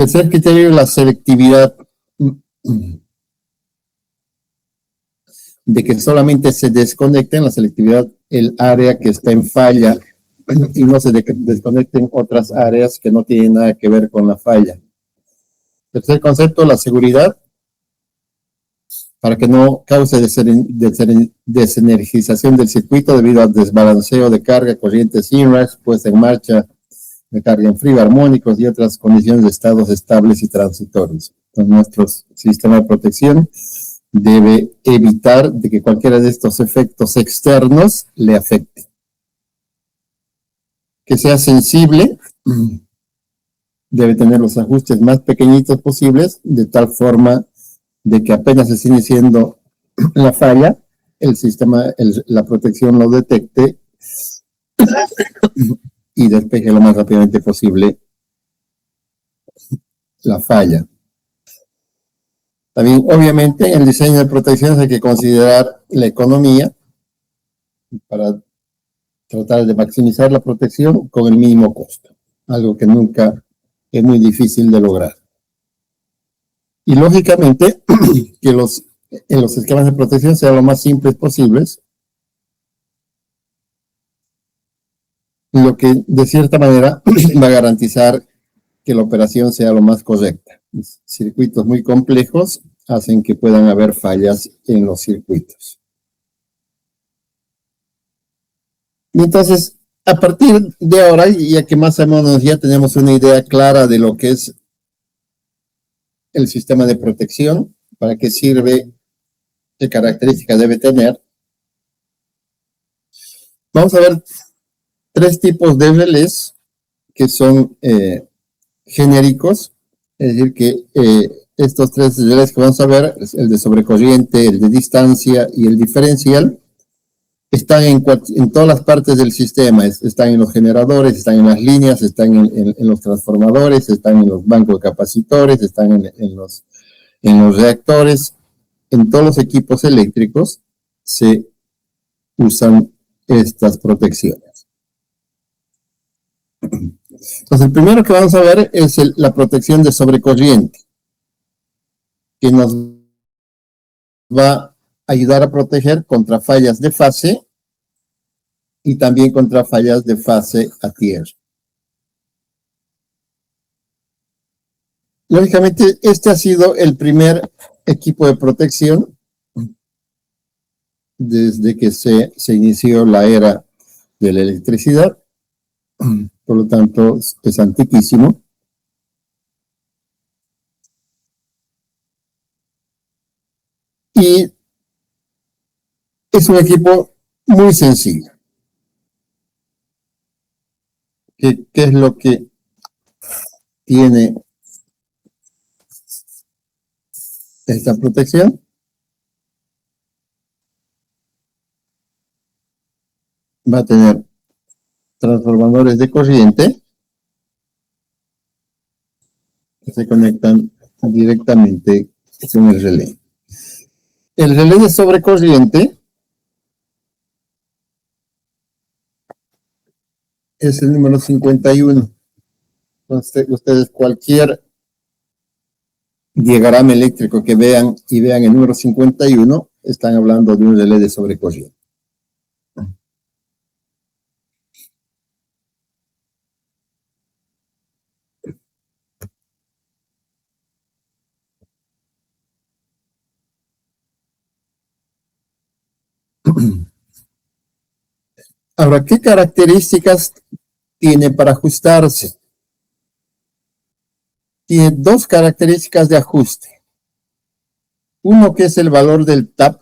Tercer criterio, la selectividad, de que solamente se desconecte en la selectividad el área que está en falla y no se desconecten otras áreas que no tienen nada que ver con la falla. Tercer concepto, la seguridad, para que no cause desenergización del circuito debido al desbalanceo de carga, corrientes inrush, puesta en marcha de carga en frío, armónicos y otras condiciones de estados estables y transitorios. Entonces, nuestro sistema de protección debe evitar de que cualquiera de estos efectos externos le afecte. Que sea sensible, debe tener los ajustes más pequeñitos posibles, de tal forma de que apenas se esté iniciando la falla, el sistema, la protección lo detecte y despeje lo más rápidamente posible la falla. También, obviamente, en el diseño de protecciones hay que considerar la economía para tratar de maximizar la protección con el mínimo costo, algo que nunca es muy difícil de lograr. Y lógicamente, que en los esquemas de protección sean lo más simples posibles, lo que de cierta manera va a garantizar que la operación sea lo más correcta. Circuitos muy complejos hacen que puedan haber fallas en los circuitos. Y entonces, a partir de ahora, ya que más o menos ya tenemos una idea clara de lo que es el sistema de protección, para qué sirve, qué características debe tener, vamos a ver tres tipos de relés que son genéricos, es decir, que estos tres relés que vamos a ver, el de sobrecorriente, el de distancia y el diferencial, están en todas las partes del sistema, están en los generadores, están en las líneas, están en los transformadores, están en los bancos de capacitores, están en los reactores, en todos los equipos eléctricos se usan estas protecciones. Entonces, el primero que vamos a ver es la protección de sobrecorriente, que nos va a ayudar a proteger contra fallas de fase y también contra fallas de fase a tierra. Lógicamente, este ha sido el primer equipo de protección desde que se inició la era de la electricidad. Por lo tanto, es antiquísimo. Y es un equipo muy sencillo. ¿Qué es lo que tiene esta protección? Va a tener transformadores de corriente que se conectan directamente con el relé. El relé de sobrecorriente es el número 51. Entonces, ustedes cualquier diagrama eléctrico que vean y vean el número 51, están hablando de un relé de sobrecorriente. Ahora, ¿qué características tiene para ajustarse? Tiene dos características de ajuste. Uno que es el valor del TAP,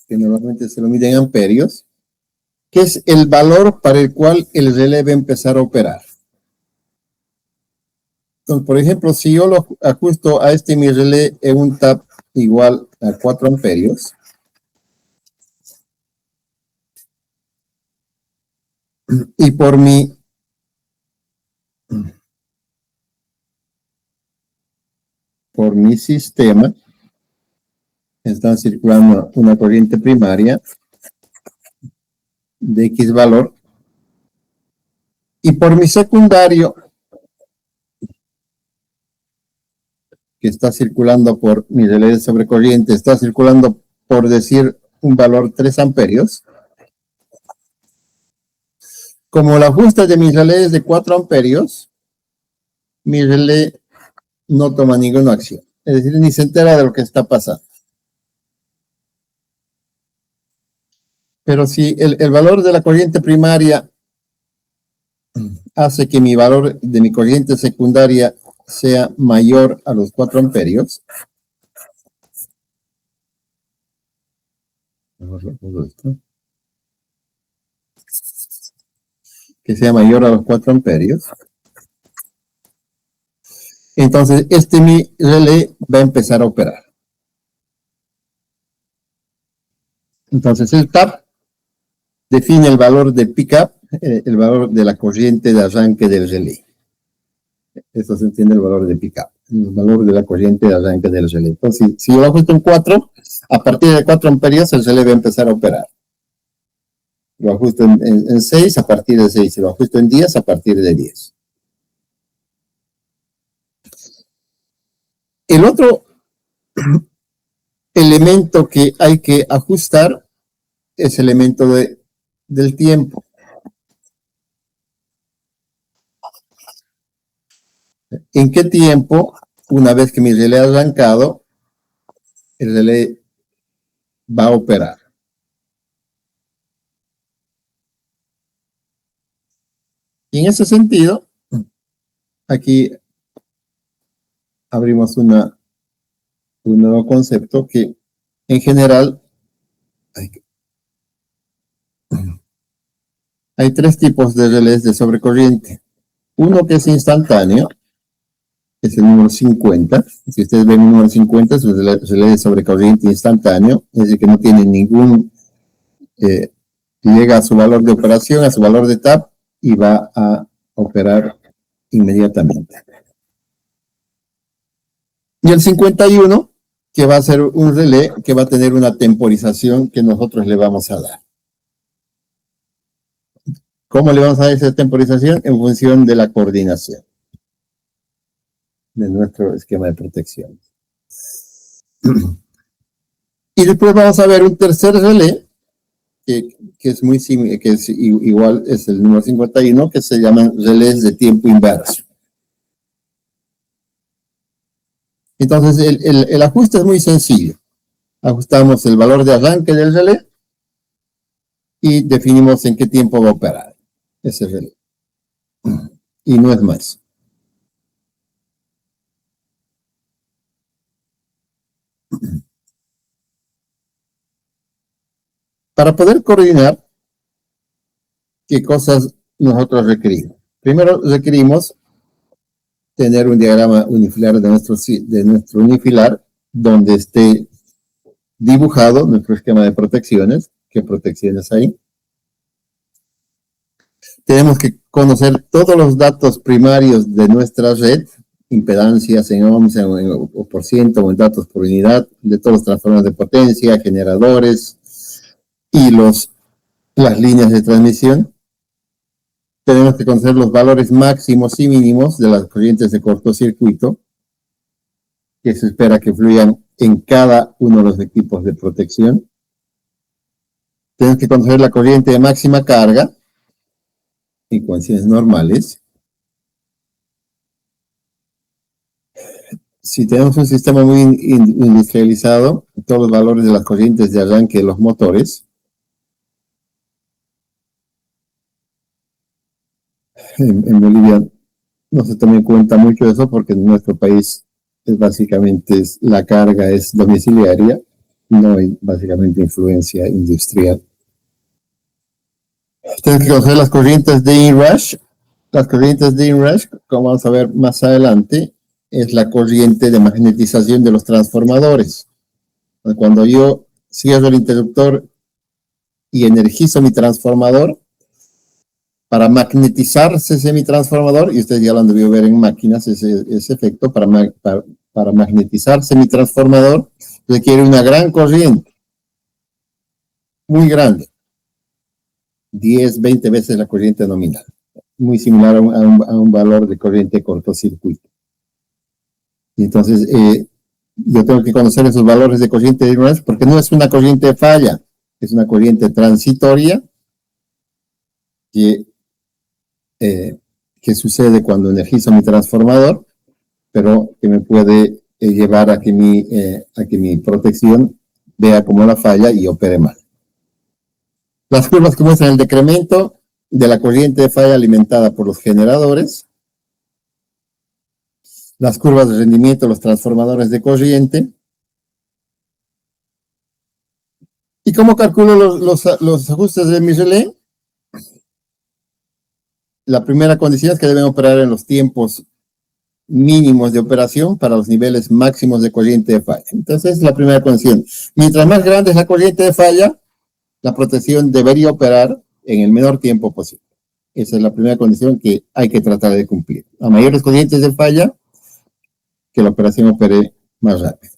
que normalmente se lo mide en amperios, que es el valor para el cual el relé va a empezar a operar. Entonces, por ejemplo, si yo lo ajusto a mi relé en un TAP igual a 4 amperios, y por mi sistema está circulando una corriente primaria de X valor, y por mi secundario, que está circulando por mi relé de sobrecorriente, está circulando por decir un valor 3 amperios, como la ajuste de mi relé es de 4 amperios, mi relé no toma ninguna acción. Es decir, ni se entera de lo que está pasando. Pero si el valor de la corriente primaria hace que mi valor de mi corriente secundaria sea mayor a los 4 amperios, que sea mayor a los 4 amperios, entonces mi relé va a empezar a operar. Entonces el TAP define el valor de pickup, el valor de la corriente de arranque del relé. Eso se entiende el valor de pickup, el valor de la corriente de arranque del relé. Entonces, si yo lo ajusto en 4, a partir de 4 amperios el relé va a empezar a operar. Lo ajusto en 6, a partir de 6. Si lo ajusto en 10, a partir de 10. El otro elemento que hay que ajustar es el elemento del tiempo. ¿En qué tiempo, una vez que mi relé ha arrancado, el relé va a operar? Y en ese sentido, aquí abrimos un nuevo concepto que en general hay 3 tipos de relés de sobrecorriente. Uno que es instantáneo, es el número 50. Si ustedes ven el número 50, es el relé de sobrecorriente instantáneo, es decir, que no tiene ningún, llega a su valor de operación, a su valor de TAP, y va a operar inmediatamente. Y el 51, que va a ser un relé que va a tener una temporización que nosotros le vamos a dar. ¿Cómo le vamos a dar esa temporización? En función de la coordinación de nuestro esquema de protección. Y después vamos a ver un tercer relé, que es muy similar, que es igual, es el número 51, que se llaman relés de tiempo inverso. Entonces, el ajuste es muy sencillo. Ajustamos el valor de arranque del relé y definimos en qué tiempo va a operar ese relé. Y no es más. Para poder coordinar, ¿qué cosas nosotros requerimos? Primero requerimos tener un diagrama unifilar de nuestro unifilar donde esté dibujado nuestro esquema de protecciones. ¿Qué protecciones hay? Tenemos que conocer todos los datos primarios de nuestra red, impedancias en ohms, o por ciento, o en datos por unidad, de todos los transformadores de potencia, generadores y las líneas de transmisión. Tenemos que conocer los valores máximos y mínimos de las corrientes de cortocircuito que se espera que fluyan en cada uno de los equipos de protección. Tenemos que conocer la corriente de máxima carga en condiciones normales. Si tenemos un sistema muy industrializado, todos los valores de las corrientes de arranque de los motores. En Bolivia no se toma en cuenta mucho eso porque en nuestro país básicamente la carga es domiciliaria, no hay básicamente influencia industrial. Tenemos que conocer las corrientes de inrush. Las corrientes de inrush, como vamos a ver más adelante, es la corriente de magnetización de los transformadores. Cuando yo cierro el interruptor y energizo mi transformador, para magnetizarse ese mi transformador, y ustedes ya lo han debido ver en máquinas, ese efecto, para magnetizarse mi transformador, requiere una gran corriente, muy grande. 10, 20 veces la corriente nominal. Muy similar a un valor de corriente cortocircuito. Y entonces, yo tengo que conocer esos valores de corriente de ignorancia, porque no es una corriente de falla, es una corriente transitoria que, que sucede cuando energizo mi transformador, pero que me puede llevar a que mi protección vea como la falla y opere mal. Las curvas que muestran el decremento de la corriente de falla alimentada por los generadores, las curvas de rendimiento de los transformadores de corriente. ¿Y cómo calculo los ajustes de mi relé? La primera condición es que deben operar en los tiempos mínimos de operación para los niveles máximos de corriente de falla. Entonces, la primera condición. Mientras más grande es la corriente de falla, la protección debería operar en el menor tiempo posible. Esa es la primera condición que hay que tratar de cumplir. A mayores corrientes de falla, que la operación opere más rápido.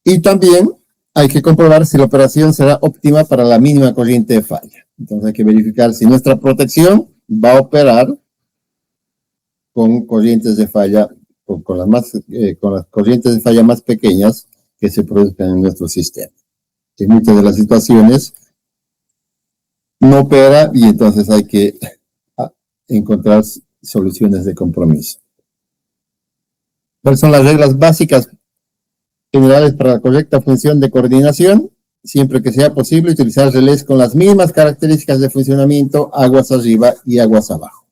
Y también hay que comprobar si la operación será óptima para la mínima corriente de falla. Entonces hay que verificar si nuestra protección va a operar con corrientes de falla, con las corrientes de falla más pequeñas que se produzcan en nuestro sistema. En muchas de las situaciones no opera y entonces hay que encontrar soluciones de compromiso. ¿Cuáles son las reglas básicas generales para la correcta función de coordinación? Siempre que sea posible utilizar relés con las mismas características de funcionamiento, aguas arriba y aguas abajo.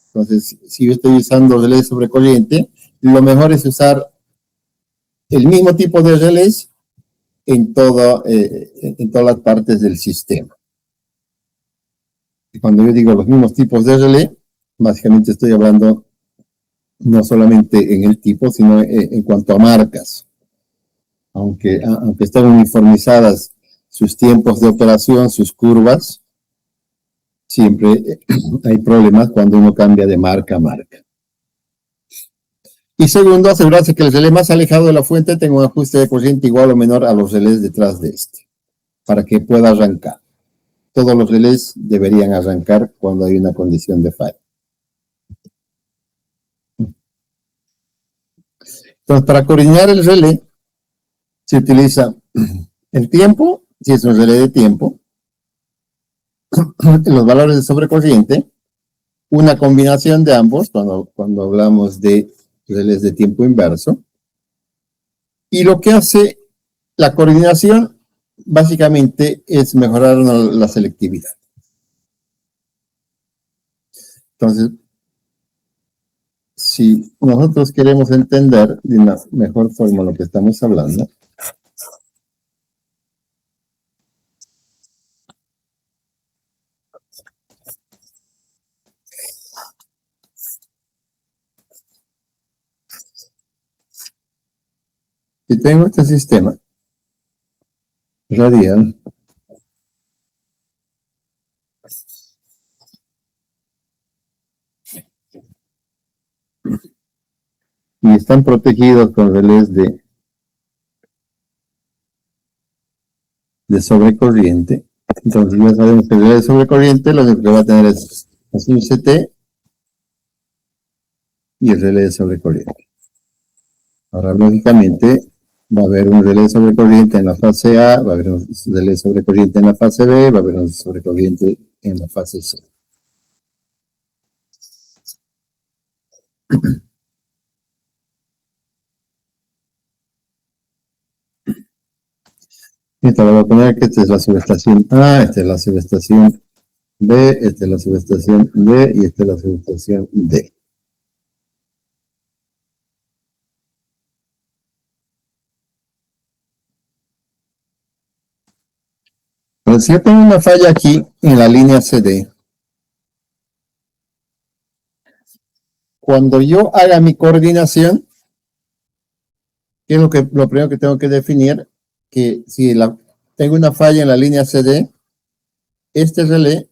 Entonces, si yo estoy usando relés sobre corriente, lo mejor es usar el mismo tipo de relés en todas las partes del sistema. Y cuando yo digo los mismos tipos de relé, básicamente estoy hablando no solamente en el tipo, sino en cuanto a marcas. Aunque están uniformizadas sus tiempos de operación, sus curvas, siempre hay problemas cuando uno cambia de marca a marca. Y segundo, asegurarse que el relé más alejado de la fuente tenga un ajuste de corriente igual o menor a los relés detrás de este, para que pueda arrancar. Todos los relés deberían arrancar cuando hay una condición de falla. Entonces, para coordinar el relé, se utiliza el tiempo, si es un relé de tiempo, los valores de sobrecorriente, una combinación de ambos, cuando hablamos de relés de tiempo inverso, y lo que hace la coordinación, básicamente, es mejorar la selectividad. Entonces, si nosotros queremos entender de una mejor forma lo que estamos hablando, si tengo este sistema radial, y están protegidos con relés de sobrecorriente, entonces ya sabemos que el relé de sobrecorriente lo único que va a tener es un CT y el relé de sobrecorriente. Ahora, lógicamente, va a haber un relé sobrecorriente en la fase A, va a haber un relé sobrecorriente en la fase B, va a haber un sobrecorriente en la fase C. Esta le voy a poner que esta es la subestación A, esta es la subestación B, esta es la subestación D y esta es la subestación D. Pero si yo tengo una falla aquí en la línea CD, cuando yo haga mi coordinación, ¿qué es lo primero que tengo que definir? Que si tengo una falla en la línea CD, este relé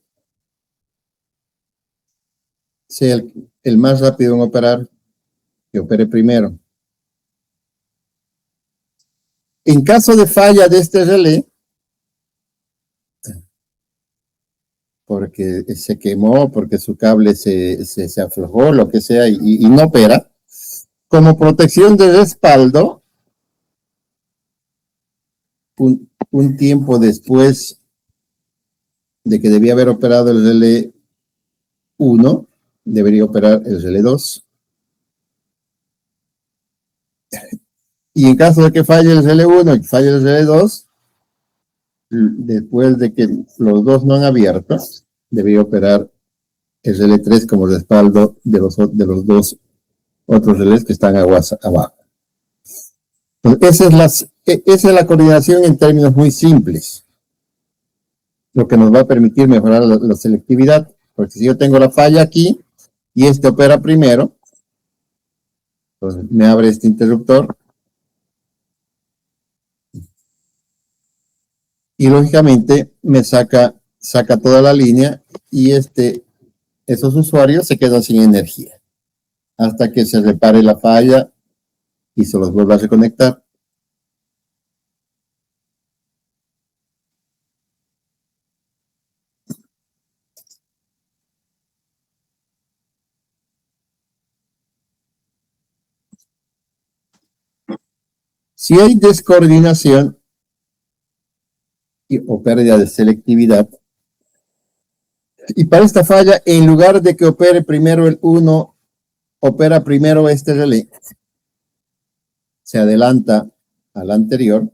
sea el más rápido en operar, que opere primero. En caso de falla de este relé, porque se quemó, porque su cable se aflojó, lo que sea, y no opera, como protección de respaldo, un tiempo después de que debía haber operado el relé 1, debería operar el relé 2. Y en caso de que falle el relé 1 y falle el relé 2, después de que los dos no han abierto, debería operar el relé 3 como respaldo de los dos otros relés que están aguas abajo. Entonces, esa es la coordinación en términos muy simples, lo que nos va a permitir mejorar la selectividad, porque si yo tengo la falla aquí y este opera primero, pues me abre este interruptor y lógicamente me saca toda la línea y esos usuarios se quedan sin energía hasta que se repare la falla y se los vuelva a reconectar. Si hay descoordinación o pérdida de selectividad, y para esta falla, en lugar de que opere primero el 1, opera primero este relé, se adelanta al anterior,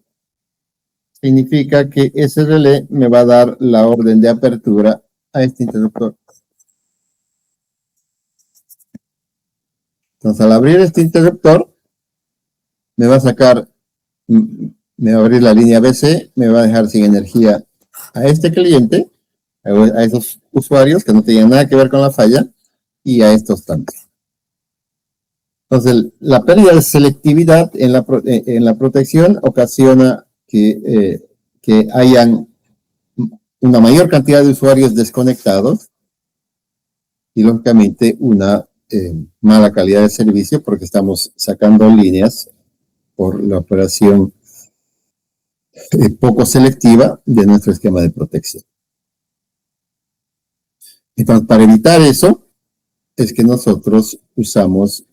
significa que ese relé me va a dar la orden de apertura a este interruptor. Entonces, al abrir este interruptor, me va a sacar, me va a abrir la línea BC, me va a dejar sin energía a este cliente, a esos usuarios que no tenían nada que ver con la falla, y a estos también. Entonces, la pérdida de selectividad en la protección ocasiona que hayan una mayor cantidad de usuarios desconectados y, lógicamente, una mala calidad de servicio porque estamos sacando líneas por la operación poco selectiva de nuestro esquema de protección. Entonces, para evitar eso, es que nosotros usamos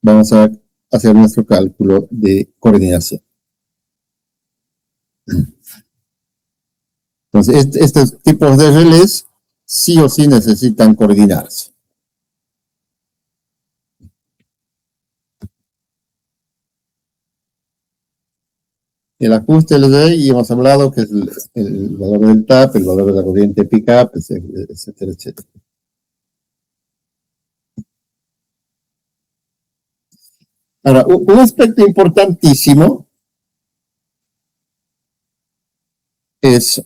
vamos a hacer nuestro cálculo de coordinación. Entonces, estos tipos de relés sí o sí necesitan coordinarse. El ajuste del relé, y hemos hablado que es el valor del TAP, el valor de la corriente pick-up, etcétera, etcétera. Ahora, un aspecto importantísimo es,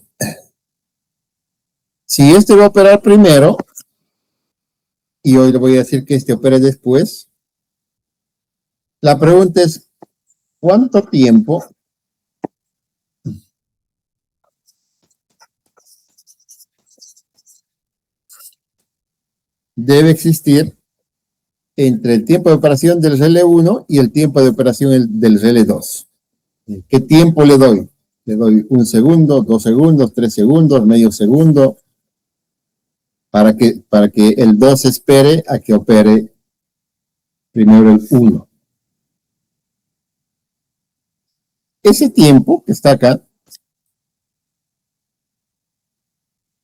si este va a operar primero, y hoy le voy a decir que este opere después, la pregunta es, ¿cuánto tiempo debe existir entre el tiempo de operación del relé 1 y el tiempo de operación del relé 2? ¿Qué tiempo le doy? Le doy 1 segundo, 2 segundos, 3 segundos, medio segundo, para que el 2 espere a que opere primero el 1. Ese tiempo que está acá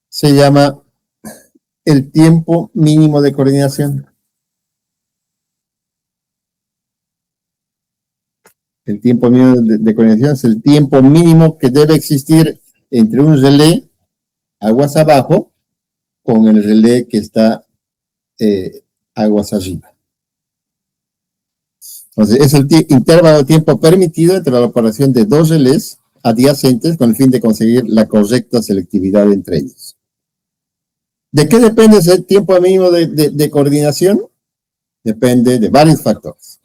se llama el tiempo mínimo de coordinación. El tiempo mínimo de coordinación es el tiempo mínimo que debe existir entre un relé aguas abajo con el relé que está aguas arriba. Entonces, es el intervalo de tiempo permitido entre la operación de dos relés adyacentes con el fin de conseguir la correcta selectividad entre ellos. ¿De qué depende ese tiempo mínimo de coordinación? Depende de varios factores.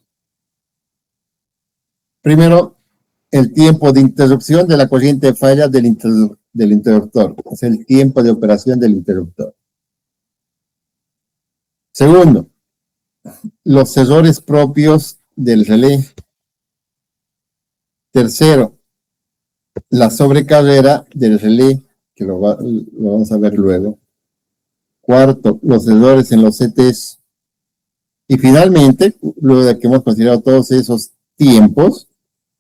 Primero, el tiempo de interrupción de la corriente de falla del interruptor. Es el tiempo de operación del interruptor. Segundo, los errores propios del relé. Tercero, la sobrecarga del relé. que lo vamos a ver luego. Cuarto, los errores en los CTs. Y finalmente, luego de que hemos considerado todos esos tiempos,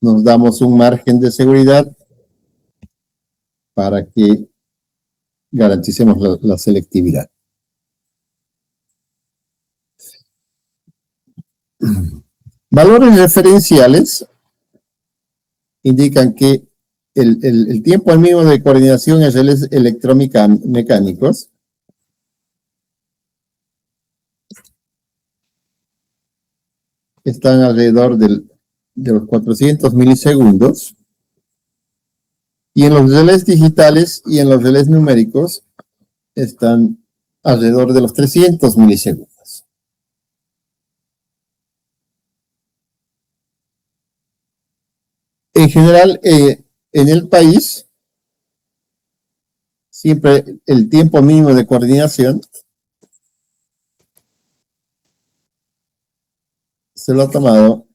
nos damos un margen de seguridad para que garanticemos la selectividad. Valores referenciales indican que el tiempo al mínimo de coordinación en reles electromecánicos están alrededor de los 400 milisegundos, y en los relés digitales y en los relés numéricos están alrededor de los 300 milisegundos. En general, en el país, siempre el tiempo mínimo de coordinación se lo ha tomado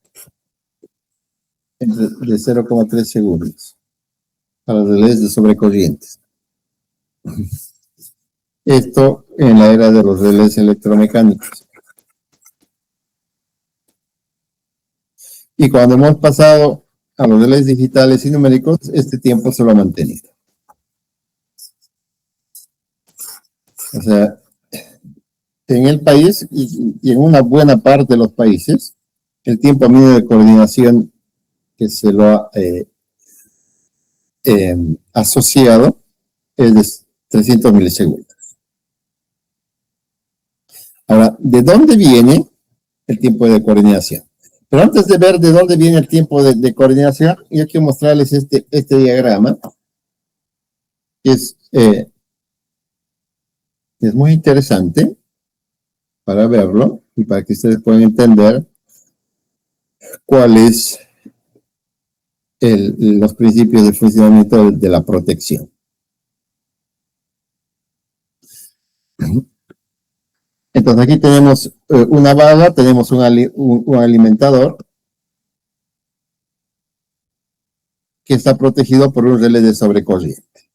de 0,3 segundos para relés de sobrecorrientes. Esto en la era de los relés electromecánicos. Y cuando hemos pasado a los relés digitales y numéricos, este tiempo se lo ha mantenido. O sea, en el país y en una buena parte de los países, el tiempo mínimo de coordinación que se lo ha asociado es de 300 milisegundos. Ahora, ¿de dónde viene el tiempo de coordinación? Pero antes de ver de dónde viene el tiempo de coordinación, yo quiero mostrarles este diagrama. Es muy interesante para verlo y para que ustedes puedan entender cuál es los principios de funcionamiento de la protección. Entonces aquí tenemos una bala, tenemos un alimentador que está protegido por un relé de sobrecorriente.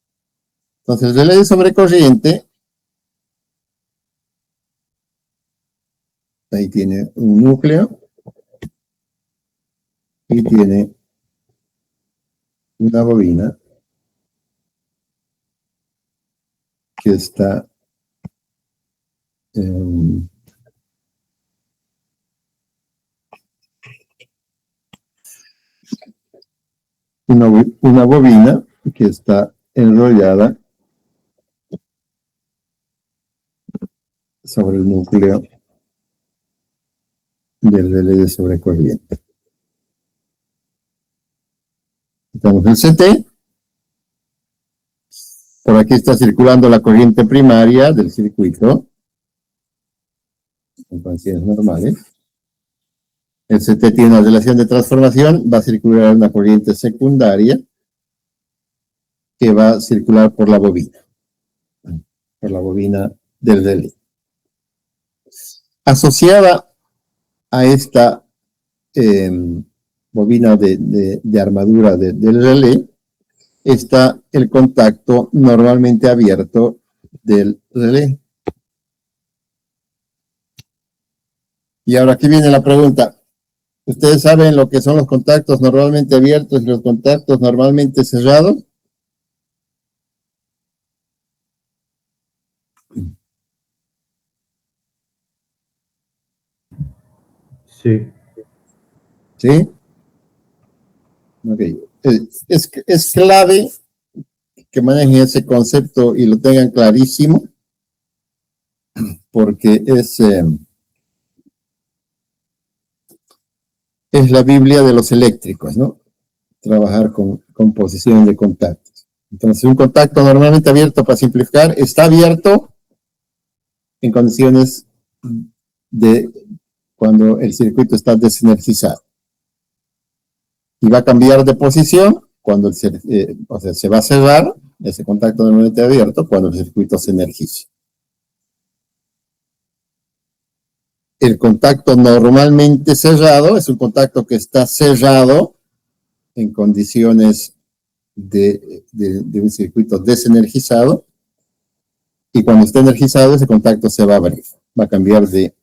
Entonces el relé de sobrecorriente, ahí tiene un núcleo y tiene una bobina que está una bobina que está enrollada sobre el núcleo del relé de sobrecorriente. Tenemos el CT. Por aquí está circulando la corriente primaria del circuito en condiciones normales. El CT tiene una relación de transformación, va a circular una corriente secundaria que va a circular por la bobina del relé. Asociada a esta bobina de armadura del relé está el contacto normalmente abierto del relé. Y ahora aquí viene la pregunta. ¿Ustedes saben lo que son los contactos normalmente abiertos y los contactos normalmente cerrados? Sí. ¿Sí? Ok. Es clave que manejen ese concepto y lo tengan clarísimo, porque es la Biblia de los eléctricos, ¿no? Trabajar con posición de contactos. Entonces, un contacto normalmente abierto, para simplificar, está abierto en condiciones de cuando el circuito está desenergizado. Y va a cambiar de posición cuando o sea, se va a cerrar ese contacto normalmente abierto cuando el circuito se energice. El contacto normalmente cerrado es un contacto que está cerrado en condiciones de un circuito desenergizado, y cuando esté energizado ese contacto se va a abrir, va a cambiar de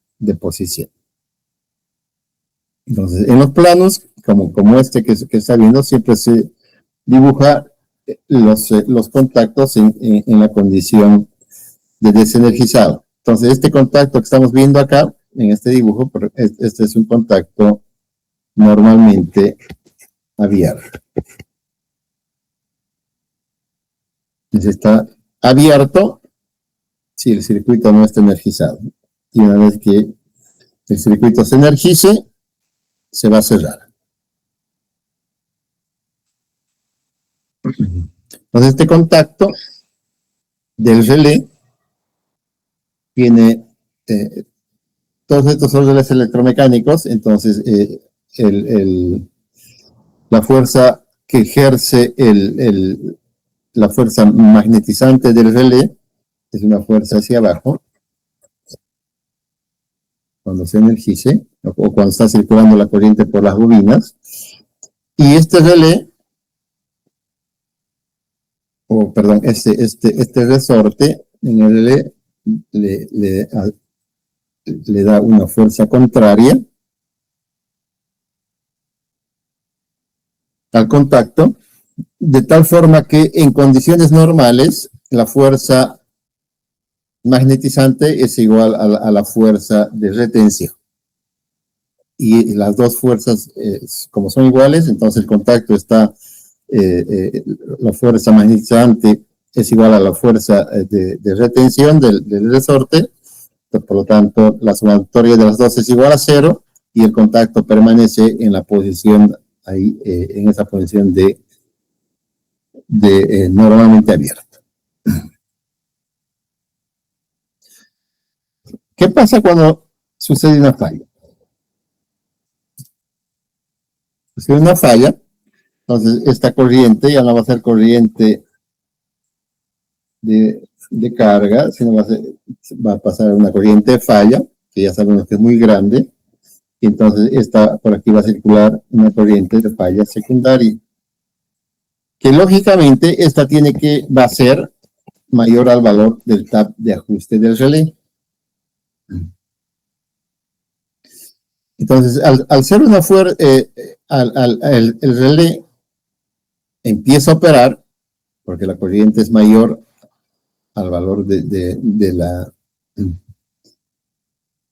posición. Entonces, en los planos, como este que está viendo, siempre se dibuja los contactos en la condición de desenergizado. Entonces, este contacto que estamos viendo acá, en este dibujo, este es un contacto normalmente abierto. Entonces, está abierto si el circuito no está energizado. Y una vez que el circuito se energice, se va a cerrar. Entonces, este contacto del relé tiene todos estos órdenes electromecánicos. Entonces, la fuerza que ejerce la fuerza magnetizante del relé es una fuerza hacia abajo cuando se energice o cuando está circulando la corriente por las bobinas, y este relé, este resorte en el relé le da una fuerza contraria al contacto, de tal forma que en condiciones normales la fuerza magnetizante es igual a la fuerza de retención. Y las dos fuerzas, como son iguales, entonces el contacto está, la fuerza magnetizante es igual a la fuerza de retención del resorte. Por lo tanto, la sumatoria de las dos es igual a 0 y el contacto permanece en la posición, ahí, en esa posición de normalmente abierto. ¿Qué pasa cuando sucede una falla? Sucede una falla, entonces esta corriente ya no va a ser corriente de carga, sino va a pasar a una corriente de falla, que ya sabemos que es muy grande, y entonces por aquí va a circular una corriente de falla secundaria, que lógicamente esta va a ser mayor al valor del tap de ajuste del relé. Entonces, al ser una fuerza, el relé empieza a operar, porque la corriente es mayor al valor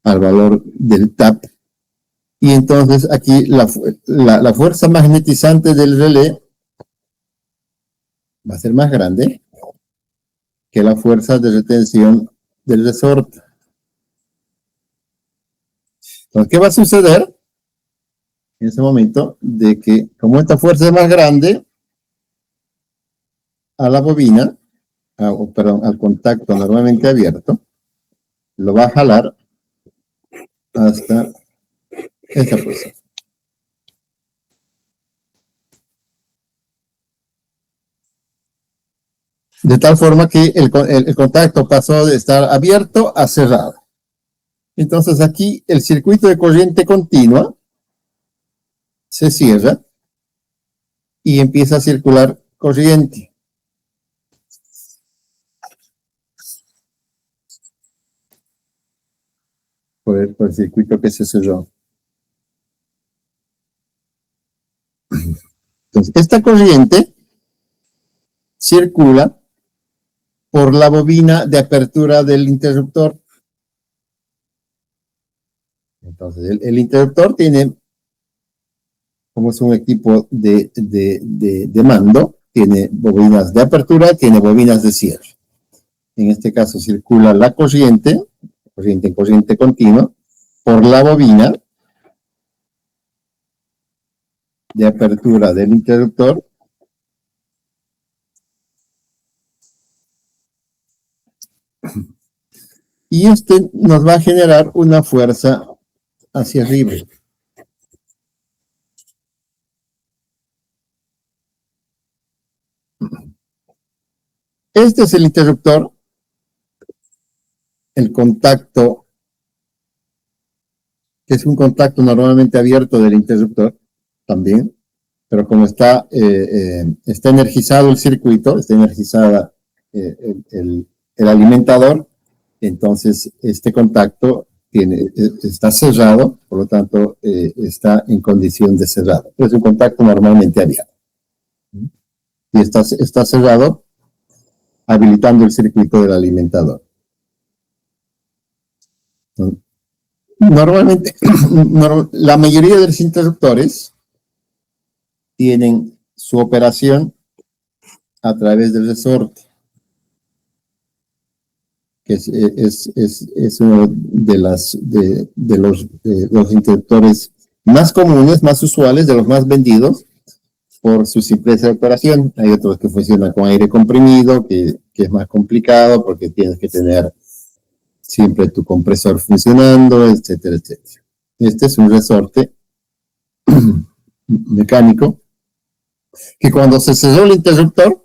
al valor del tap, y entonces aquí la fuerza magnetizante del relé va a ser más grande que la fuerza de retención del resorte. Entonces, ¿qué va a suceder en ese momento? De que como esta fuerza es más grande, a la bobina, al contacto normalmente abierto, lo va a jalar hasta esta posición. De tal forma que el contacto pasó de estar abierto a cerrado. Entonces aquí el circuito de corriente continua se cierra y empieza a circular corriente. Por el circuito que se cerró. Entonces, esta corriente circula por la bobina de apertura del interruptor. Entonces, el interruptor tiene, como es un equipo de mando, tiene bobinas de apertura, tiene bobinas de cierre. En este caso circula la corriente en corriente continua, por la bobina de apertura del interruptor, y este nos va a generar una fuerza hacia arriba. Este es el interruptor, el contacto, que es un contacto normalmente abierto del interruptor, también. pero como está energizado el circuito, está energizada el alimentador, entonces este contacto está cerrado, por lo tanto está en condición de cerrado. Es un contacto normalmente abierto. Y está cerrado, habilitando el circuito del alimentador. Normalmente, la mayoría de los interruptores tienen su operación a través del resorte, que es uno de los interruptores más comunes, más usuales, de los más vendidos, por su simpleza de operación. Hay otros que funcionan con aire comprimido, que es más complicado porque tienes que tener siempre tu compresor funcionando, etcétera, etcétera. Este es un resorte mecánico que cuando se cerró el interruptor,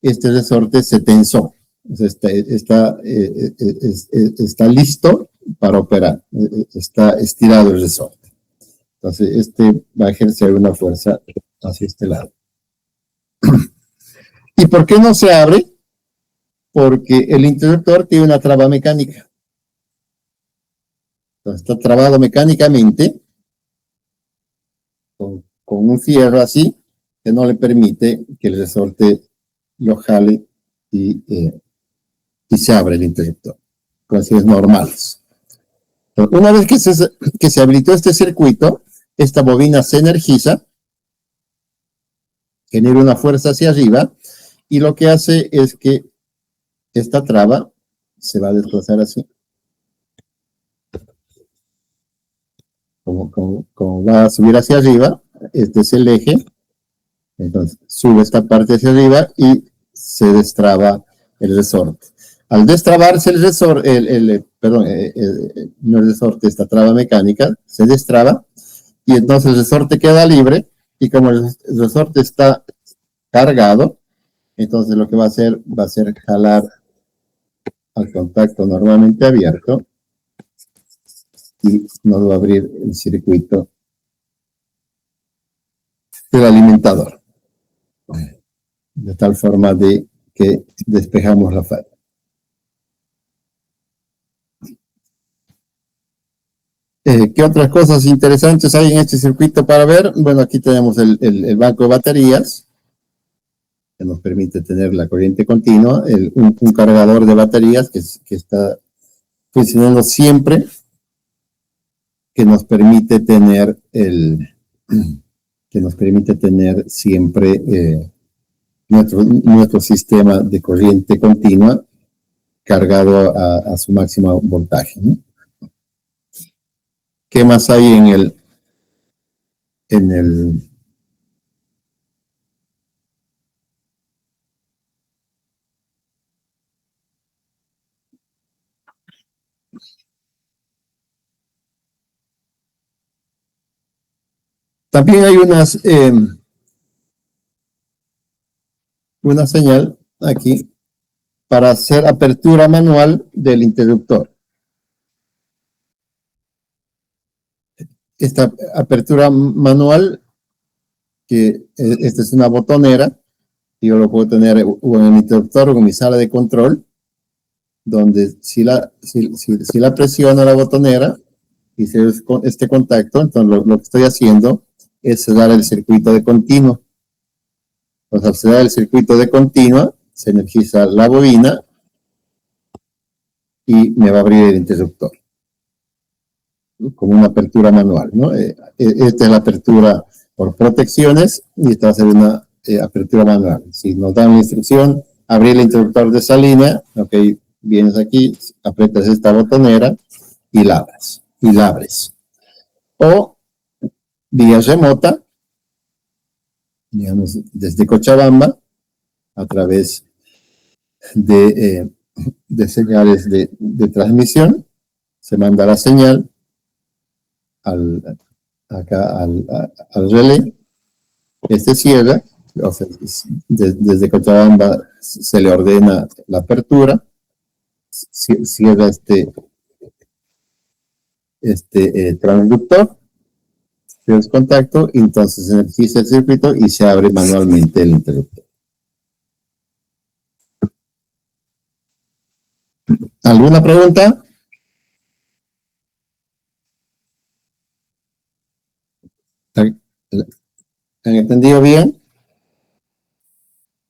este resorte se tensó. Está listo para operar. Está estirado el resorte. Entonces, este va a ejercer una fuerza hacia este lado. ¿Y por qué no se abre? Porque el interruptor tiene una traba mecánica. Entonces, está trabado mecánicamente con un fierro así, que no le permite que el resorte lo jale y se abre el interruptor. Condiciones normales. Entonces, una vez que se habilitó este circuito, esta bobina se energiza, genera una fuerza hacia arriba, y lo que hace es que esta traba se va a desplazar así. Como va a subir hacia arriba, este es el eje, entonces sube esta parte hacia arriba y se destraba el resorte. Al destrabarse el resorte, no el resorte, esta traba mecánica, se destraba, y entonces el resorte queda libre, y como el resorte está cargado, entonces lo que va a hacer jalar al contacto normalmente abierto, y nos va a abrir el circuito del alimentador, de tal forma de que despejamos la falla. ¿Qué otras cosas interesantes hay en este circuito para ver? Bueno, aquí tenemos el banco de baterías, que nos permite tener la corriente continua, un cargador de baterías que está funcionando siempre, que nos permite tener siempre nuestro sistema de corriente continua cargado a su máximo voltaje, ¿no? ¿Qué más hay en el también hay una señal aquí para hacer apertura manual del interruptor. Esta apertura manual, que esta es una botonera, y yo lo puedo tener o en el interruptor o en mi sala de control, donde si la presiono la botonera y se este contacto, entonces lo que estoy haciendo es cerrar el circuito de continua. Entonces, al cerrar el circuito de continua, se energiza la bobina y me va a abrir el interruptor, como una apertura manual, ¿no? Esta es la apertura por protecciones, y esta va a ser una apertura manual. Si nos dan la instrucción, abrir el interruptor de esa línea, ok, vienes aquí, aprietas esta botonera y la abres. O vía remota, digamos, desde Cochabamba, a través de señales de transmisión, se manda la señal al relé, este cierra, o sea, desde Cochabamba se le ordena la apertura, cierra este transductor, pierdes contacto, entonces energiza el circuito y se abre manualmente el interruptor. ¿Alguna pregunta? ¿Han entendido bien?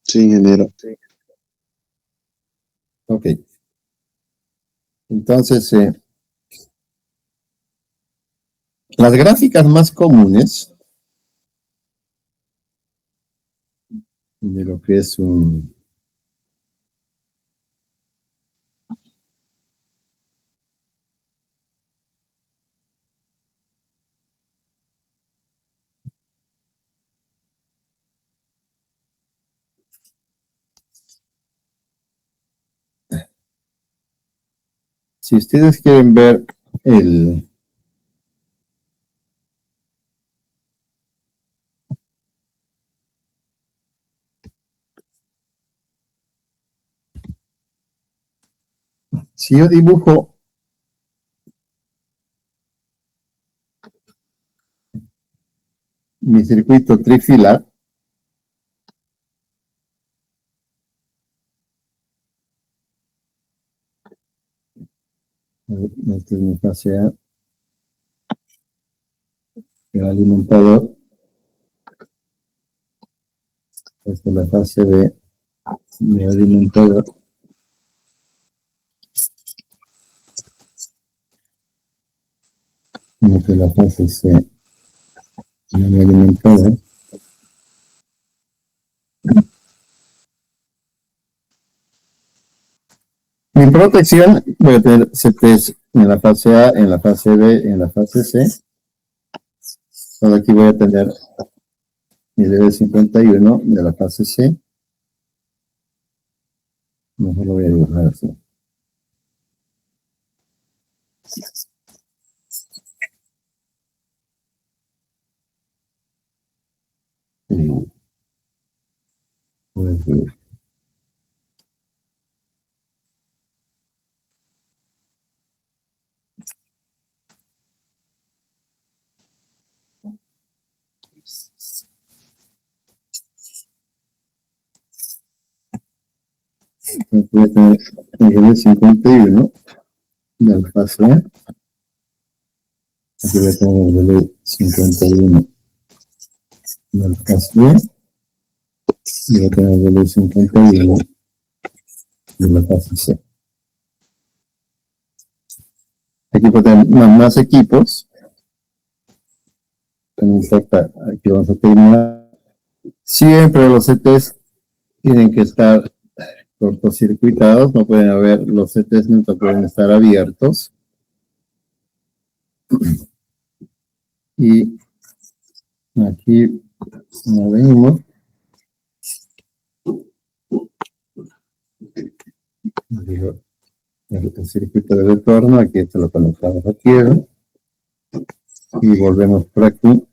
Sí, ingeniero. Ok. Entonces, las gráficas más comunes de lo que es un... Si ustedes quieren ver el... Si yo dibujo mi circuito trifilar, esta es mi fase A, el alimentador, esta es la fase B, mi alimentador, esta es la fase C, mi alimentador. Mi protección, voy a tener CTs en la fase A, en la fase B, en la fase C. Solo aquí voy a tener mi DB51 de la fase C. Mejor lo voy a dibujar así. Y voy a escribir. Entonces voy a tener mi DB51 de la fase A. Aquí voy a tener el DB51 de la fase B. Y voy a tener el DB51 de la fase C. Aquí puedo tener más equipos. No importa, aquí vamos a terminar. Siempre los CTs tienen que estar cortocircuitados, no pueden haber, los CTs nunca pueden estar abiertos. Y aquí, como venimos, digo, el circuito de retorno, aquí esto lo conectamos aquí, ¿no? Y volvemos por aquí.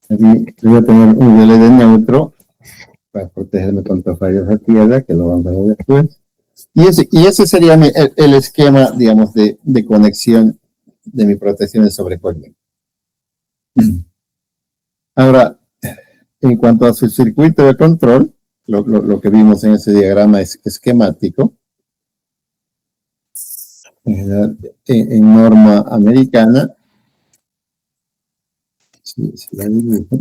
Aquí voy a tener un relé de neutro para protegerme contra fallos de tierra, que lo vamos a ver después. Y ese sería el esquema, digamos, de conexión de mi protección de sobrecorriente. Ahora, en cuanto a su circuito de control, lo que vimos en ese diagrama es esquemático. En norma americana, si la dibujo,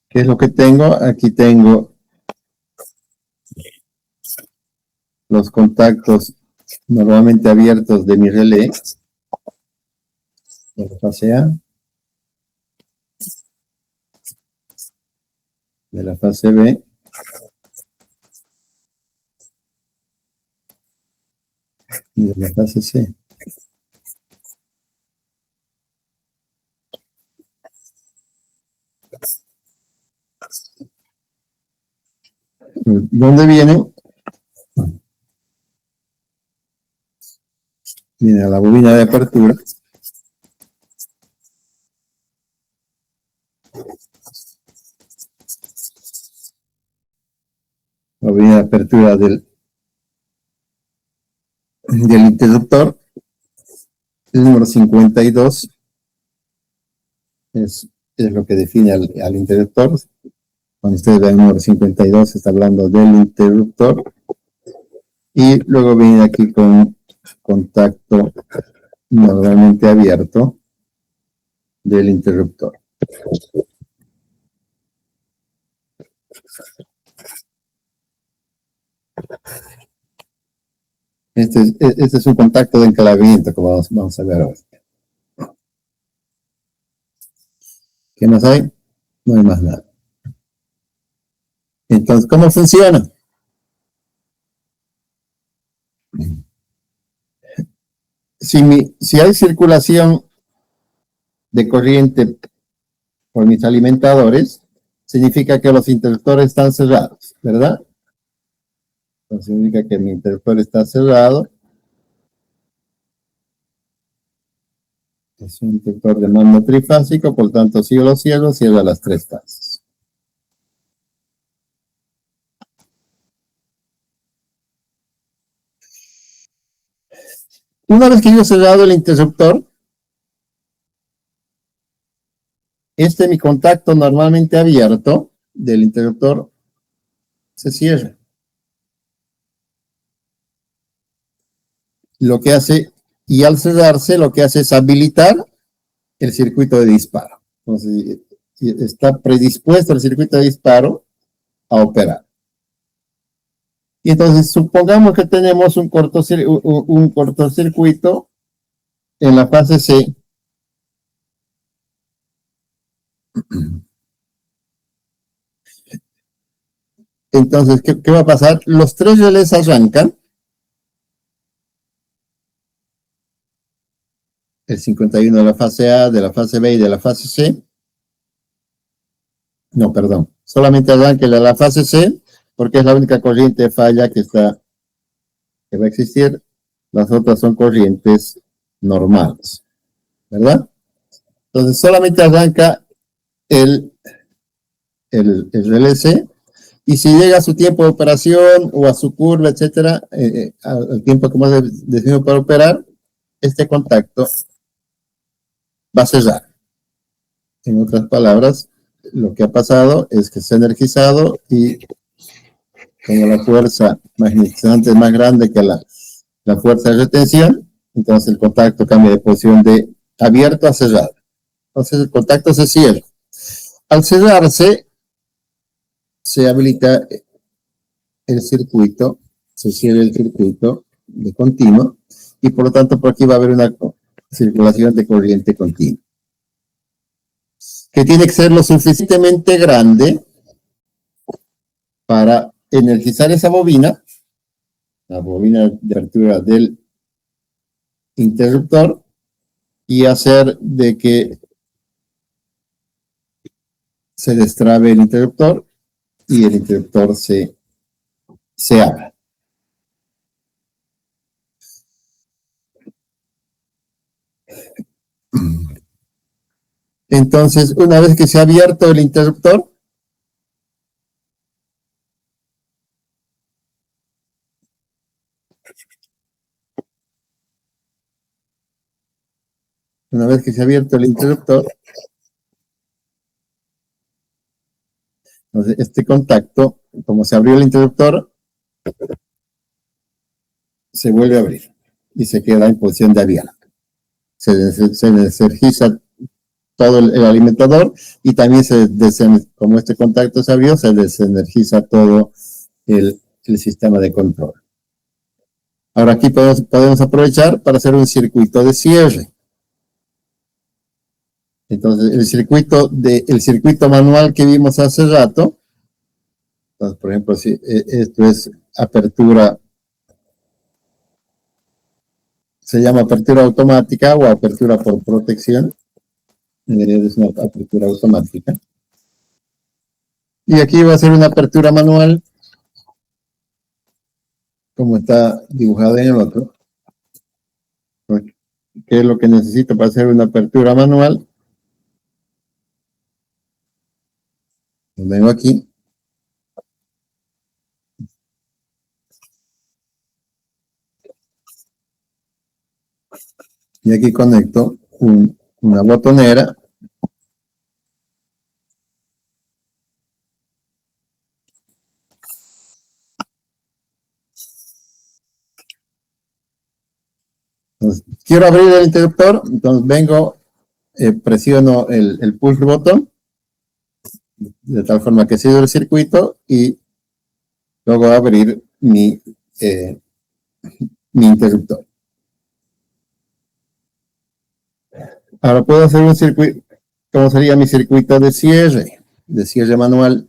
¿qué es lo que tengo? Aquí tengo los contactos normalmente abiertos de mi relé, de la fase A, de la fase B, y de la fase C. ¿Dónde viene? Viene a la bobina de apertura. La bobina de apertura del interruptor. El número 52 es lo que define al interruptor. Cuando ustedes ven el número 52, está hablando del interruptor. Y luego viene aquí con contacto normalmente abierto del interruptor. Este es un contacto de enclavamiento que vamos a ver ahora. ¿Qué más hay? No hay más nada. Entonces, ¿cómo funciona? Si hay circulación de corriente por mis alimentadores, significa que los interruptores están cerrados, ¿verdad? Entonces significa que mi interruptor está cerrado. Es un interruptor de mando trifásico, por tanto, si yo lo cierro, cierra las tres fases. Una vez que yo he cerrado el interruptor, mi contacto normalmente abierto del interruptor se cierra. Lo que hace, y al cerrarse, lo que hace es habilitar el circuito de disparo. Entonces, está predispuesto el circuito de disparo a operar. Y entonces, supongamos que tenemos un cortocircuito en la fase C. Entonces, ¿qué va a pasar? Los tres relés arrancan. El 51 de la fase A, de la fase B y de la fase C. No, perdón. Solamente arranca el de la fase C, porque es la única corriente de falla que va a existir. Las otras son corrientes normales, ¿verdad? Entonces, solamente arranca el relé C, y si llega a su tiempo de operación o a su curva, etcétera, al tiempo que hemos definido para operar, este contacto va a cerrar. En otras palabras, lo que ha pasado es que se ha energizado y como la fuerza magnetizante es más grande que la fuerza de retención, entonces el contacto cambia de posición de abierto a cerrado. Entonces el contacto se cierra. Al cerrarse, se habilita el circuito, se cierra el circuito de continuo y por lo tanto por aquí va a haber una circulación de corriente continua, que tiene que ser lo suficientemente grande para energizar esa bobina, la bobina de apertura del interruptor, y hacer de que se destrabe el interruptor y el interruptor se abra. Entonces, una vez que se ha abierto el interruptor, entonces este contacto, como se abrió el interruptor, se vuelve a abrir y se queda en posición de abierto. Se desenergiza todo el alimentador y también como este contacto se abrió, se desenergiza todo el sistema de control. Ahora aquí podemos aprovechar para hacer un circuito de cierre. Entonces el circuito manual que vimos hace rato, entonces, por ejemplo, si esto es apertura, se llama apertura automática o apertura por protección. En realidad es una apertura automática. Y aquí va a ser una apertura manual, como está dibujada en el otro. ¿Qué es lo que necesito para hacer una apertura manual? Vengo aquí. Y aquí conecto una botonera. Entonces, quiero abrir el interruptor, entonces vengo, presiono el push button, de tal forma que sigo el circuito y luego abrir mi interruptor. Ahora puedo hacer un circuito, ¿cómo sería mi circuito de cierre manual?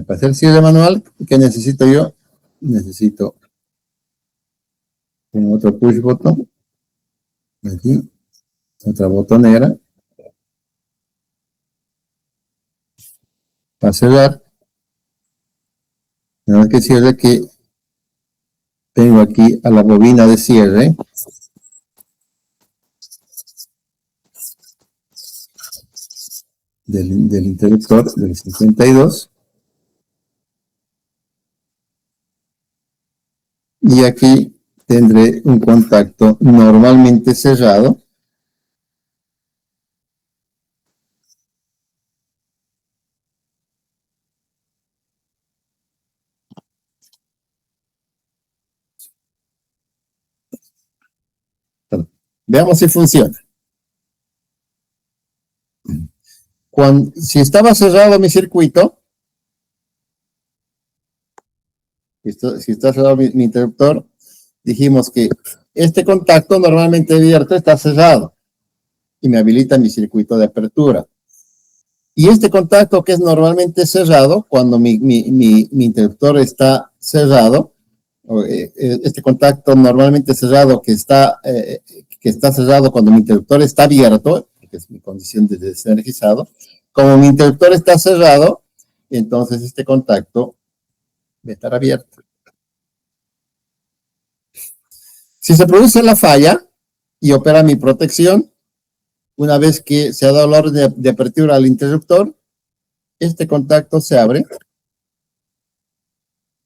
Para hacer cierre manual, ¿qué necesito yo? Necesito un otro push button, aquí, otra botonera, para cerrar. Nada más que cierre, que tengo aquí a la bobina de cierre. Del interruptor del 52. Y aquí tendré un contacto normalmente cerrado. Veamos si funciona. Si estaba cerrado mi circuito, si está cerrado mi interruptor, dijimos que este contacto normalmente abierto está cerrado y me habilita mi circuito de apertura. Y este contacto que es normalmente cerrado, cuando mi interruptor está cerrado, este contacto normalmente cerrado que está cerrado cuando mi interruptor está abierto, que es mi condición de desenergizado, como mi interruptor está cerrado, entonces este contacto va a estar abierto. Si se produce la falla y opera mi protección, una vez que se ha dado la orden de apertura al interruptor, este contacto se abre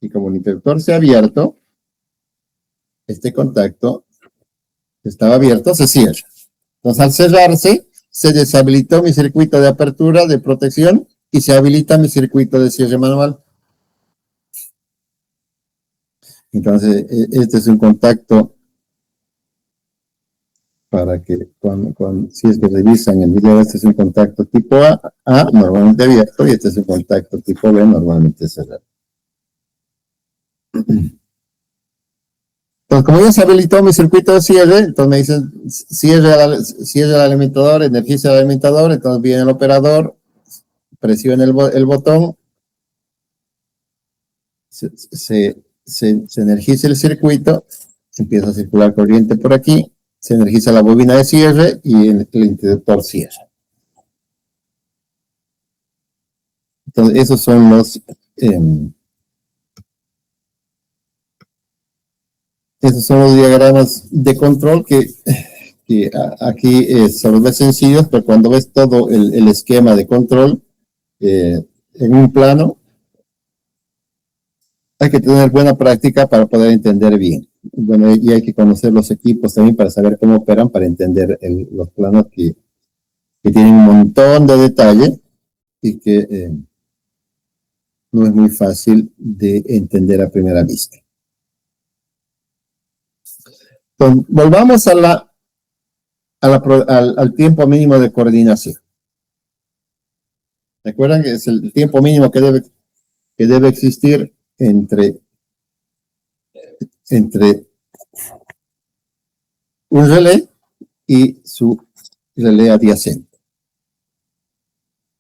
y como el interruptor se ha abierto, este contacto que estaba abierto se cierra. Entonces, al cerrarse, se deshabilitó mi circuito de apertura de protección y se habilita mi circuito de cierre manual. Entonces, este es un contacto para que si es que revisan el video, este es un contacto tipo A, normalmente abierto, y este es un contacto tipo B, normalmente cerrado. Entonces, como ya se habilitó mi circuito de cierre, entonces me dicen cierre el alimentador, energiza el alimentador, entonces viene el operador, presiona el botón, se energiza el circuito, empieza a circular corriente por aquí, se energiza la bobina de cierre y el interruptor cierra. Entonces, esos son los diagramas de control que aquí son los sencillos, pero cuando ves todo el esquema de control en un plano, hay que tener buena práctica para poder entender bien. Bueno, y hay que conocer los equipos también para saber cómo operan, para entender los planos que tienen un montón de detalle y que no es muy fácil de entender a primera vista. Entonces, volvamos al tiempo mínimo de coordinación. ¿Recuerdan que es el tiempo mínimo que debe existir entre un relé y su relé adyacente?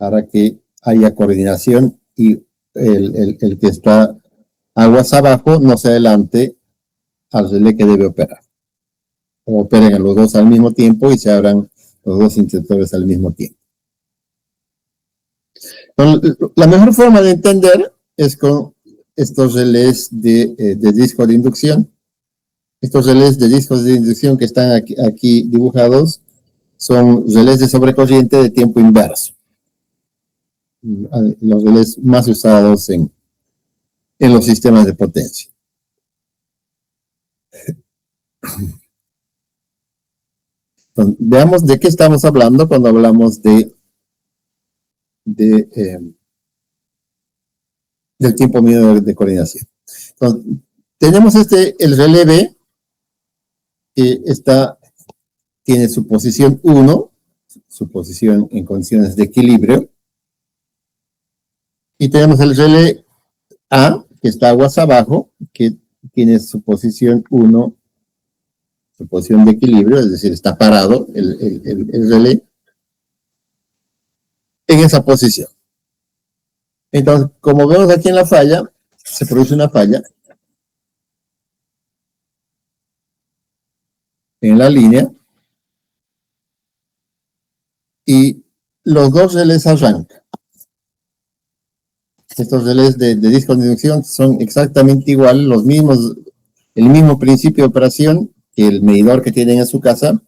para que haya coordinación y el que está aguas abajo no se adelante al relé que debe operar. O operen a los dos al mismo tiempo y se abran los dos interruptores al mismo tiempo. Entonces, la mejor forma de entender es con estos relés de disco de inducción. Estos relés de discos de inducción que están aquí dibujados son relés de sobrecorriente de tiempo inverso. Los relés más usados en los sistemas de potencia. Entonces, veamos de qué estamos hablando cuando hablamos del tiempo medio de coordinación. Entonces, tenemos el relé B, que tiene su posición 1, su posición en condiciones de equilibrio, y tenemos el relé A, que está aguas abajo, que tiene su posición 1, su posición de equilibrio, es decir, está parado el relé en esa posición. Entonces, como vemos aquí en la falla, se produce una falla en la línea y los dos relés arrancan. Estos relés de disco de inducción son exactamente iguales, el mismo principio de operación que el medidor que tienen en su casa,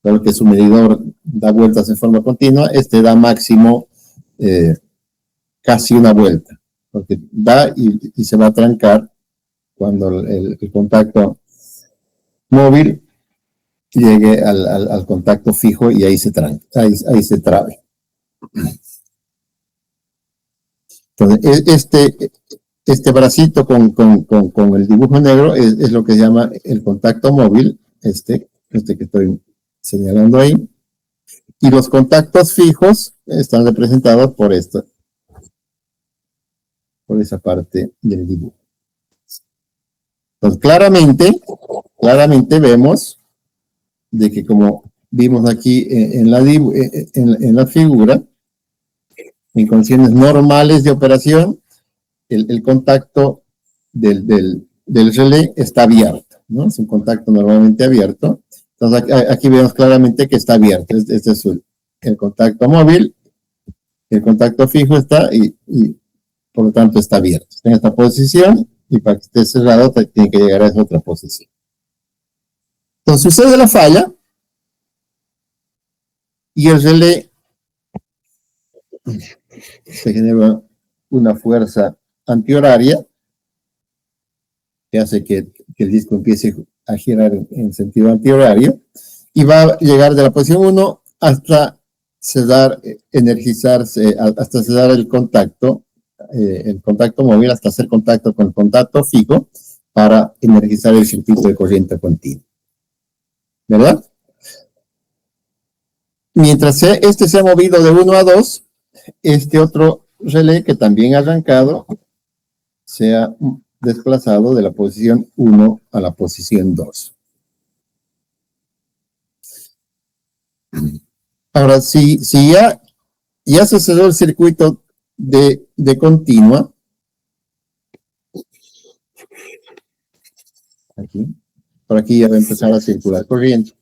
solo que su medidor da vueltas en forma continua, da máximo casi una vuelta, porque da y se va a trancar cuando el contacto móvil llegue al contacto fijo y ahí se tranca, ahí se trabe. Entonces, este bracito con el dibujo negro es lo que se llama el contacto móvil, que estoy señalando ahí, y los contactos fijos están representados por esa parte del dibujo. Entonces, claramente vemos de que, como vimos aquí en la figura, en condiciones normales de operación, el contacto del relé está abierto, ¿no? Es un contacto normalmente abierto. Entonces, aquí vemos claramente que está abierto. Este es el contacto móvil, el contacto fijo está y por lo tanto está abierto. Está en esta posición y para que esté cerrado tiene que llegar a esa otra posición. Entonces sucede la falla y el relé se genera una fuerza antihoraria que hace que el disco empiece a girar en sentido antihorario y va a llegar de la posición 1 hasta energizarse, hasta cesar el contacto móvil, hasta hacer contacto con el contacto fijo para energizar el circuito de corriente continua. ¿Verdad? Mientras se ha movido de 1 a 2, este otro relé que también ha arrancado se ha desplazado de la posición 1 a la posición 2. Ahora, si ya se cerró el circuito de continua, por aquí ya va a empezar a circular corriente.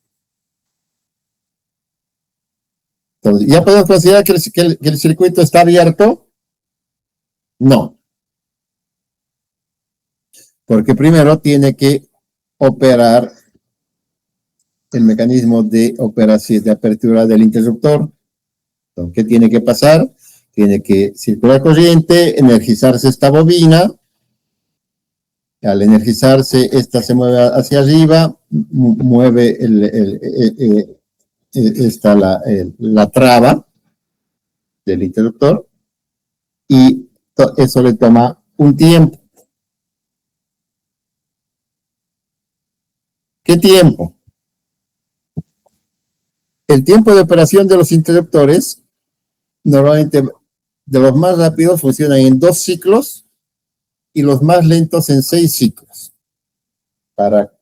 Entonces, ¿ya podemos considerar que el circuito está abierto? No. Porque primero tiene que operar el mecanismo de operación de apertura del interruptor. Entonces, ¿qué tiene que pasar? Tiene que circular corriente, energizarse esta bobina. Al energizarse, esta se mueve hacia arriba, mueve la traba del interruptor y eso le toma un tiempo. ¿Qué tiempo? El tiempo de operación de los interruptores, normalmente de los más rápidos funcionan en 2 ciclos y los más lentos en 6 ciclos. Para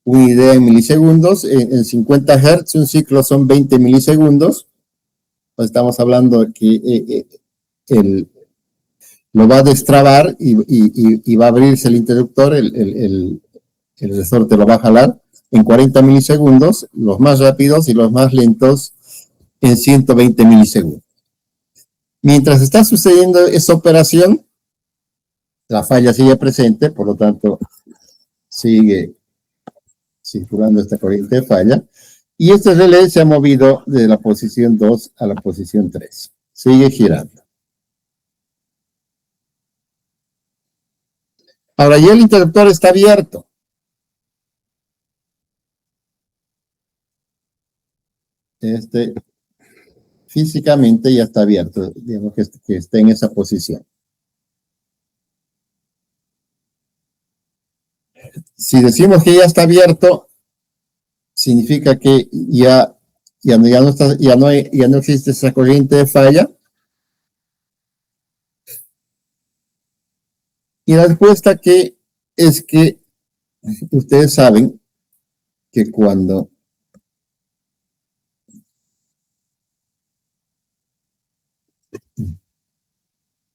una idea en milisegundos, en 50 Hz un ciclo son 20 milisegundos Pues estamos hablando de que lo va a destrabar y va a abrirse el interruptor, el resorte lo va a jalar en 40 milisegundos, los más rápidos y los más lentos en 120 milisegundos. Mientras está sucediendo esa operación, la falla sigue presente, por lo tanto, sigue circulando esta corriente de falla, y este relé se ha movido de la posición 2 a la posición 3. Sigue girando. Ahora ya el interruptor está abierto. Físicamente ya está abierto, digamos que está en esa posición. Si decimos que ya está abierto, significa que ya no existe esa corriente de falla. Y la respuesta es que ustedes saben que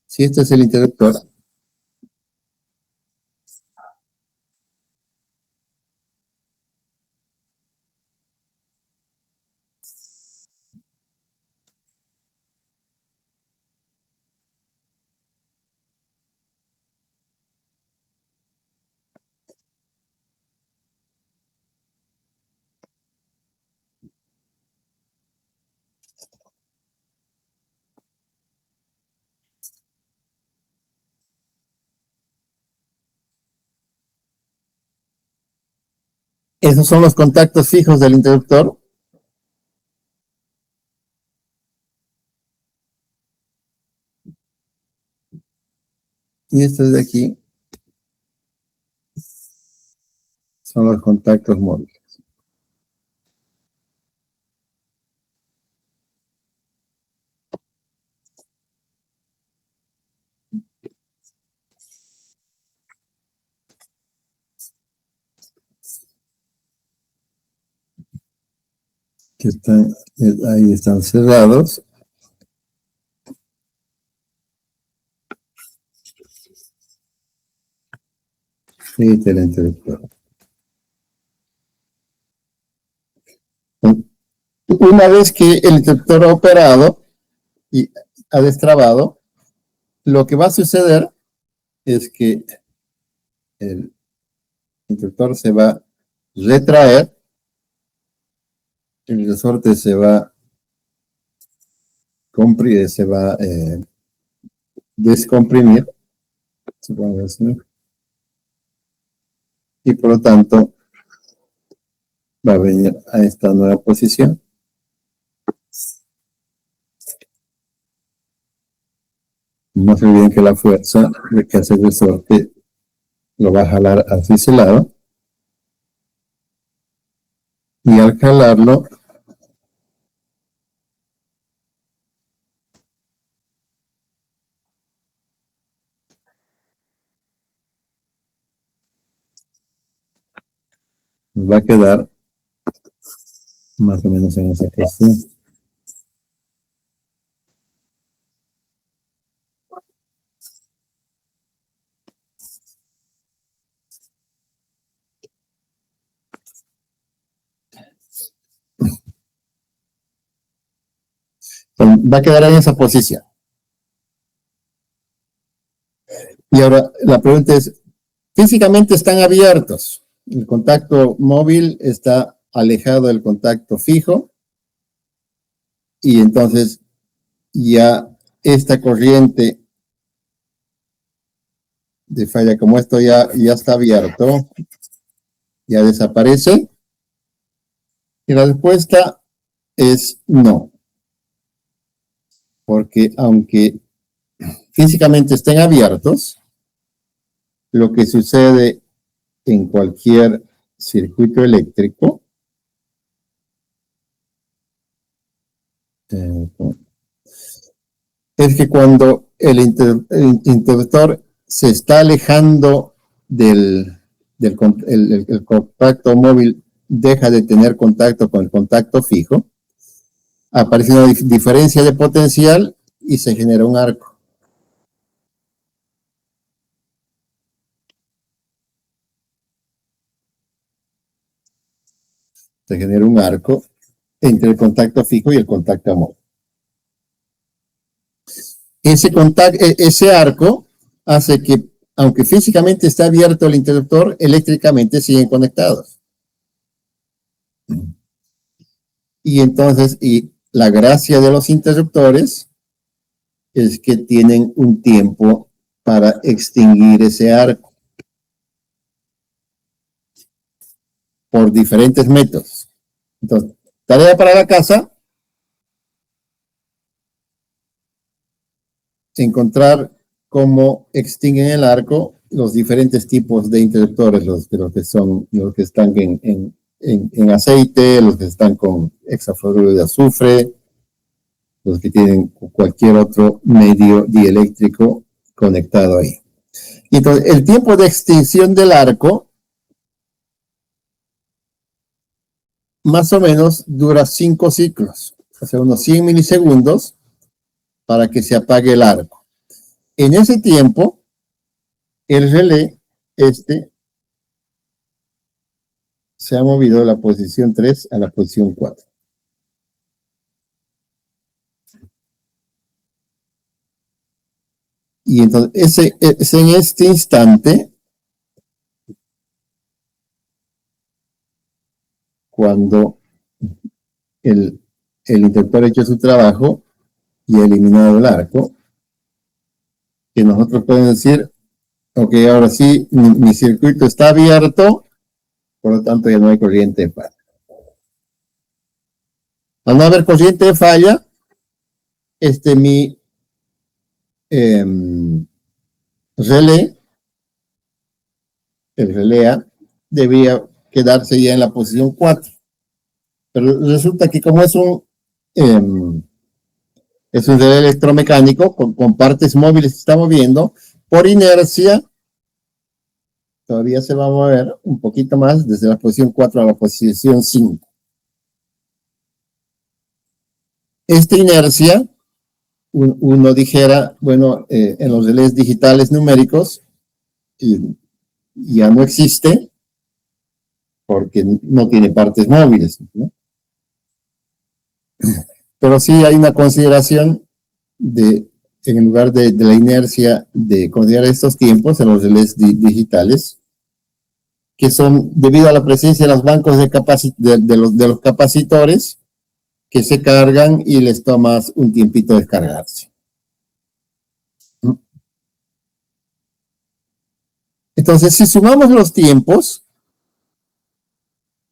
si este es el interruptor, esos son los contactos fijos del interruptor. Y estos de aquí son los contactos móviles. Que ahí están cerrados. Y este es el interruptor. Una vez que el interruptor ha operado y ha destrabado, lo que va a suceder es que el interruptor se va a retraer, el resorte se va a descomprimir, y por lo tanto va a venir a esta nueva posición. No se olviden que la fuerza de que hace el resorte lo va a jalar hacia ese lado, y al jalarlo va a quedar más o menos en esa posición. Va a quedar en esa posición. Y ahora la pregunta es, físicamente están abiertos. El contacto móvil está alejado del contacto fijo, y entonces ya esta corriente de falla, como esto ya está abierto, ya desaparece. Y la respuesta es no. Porque aunque físicamente estén abiertos, lo que sucede en cualquier circuito eléctrico es que cuando el interruptor se está alejando el contacto móvil deja de tener contacto con el contacto fijo, aparece una diferencia de potencial y se genera un arco. Se genera un arco entre el contacto fijo y el contacto móvil. Ese arco hace que, aunque físicamente está abierto el interruptor, eléctricamente siguen conectados. Y entonces, la gracia de los interruptores es que tienen un tiempo para extinguir ese arco por diferentes métodos. Entonces, tarea para la casa: encontrar cómo extinguen el arco los diferentes tipos de interruptores, los que están en aceite, los que están con hexafluoruro de azufre, los que tienen cualquier otro medio dieléctrico conectado ahí. Y entonces, el tiempo de extinción del arco más o menos dura 5 ciclos, o sea, unos 100 milisegundos para que se apague el arco. En ese tiempo, el relé se ha movido de la posición 3 a la posición 4. Y entonces, es en este instante cuando el interruptor ha hecho su trabajo y ha eliminado el arco, que nosotros podemos decir: ok, ahora sí, mi circuito está abierto, por lo tanto ya no hay corriente de falla. Al no haber corriente de falla, mi relé, el relé A, debía quedarse ya en la posición 4. Pero resulta que como es un relé electromecánico con partes móviles que se está moviendo, por inercia, todavía se va a mover un poquito más desde la posición 4 a la posición 5. Esta inercia, uno dijera, bueno, en los relés digitales numéricos ya no existe porque no tiene partes móviles, ¿no? Pero sí hay una consideración en lugar de la inercia, de considerar estos tiempos en los relés digitales, que son debido a la presencia de los bancos de los capacitores, que se cargan y les toma un tiempito descargarse. Entonces, si sumamos los tiempos,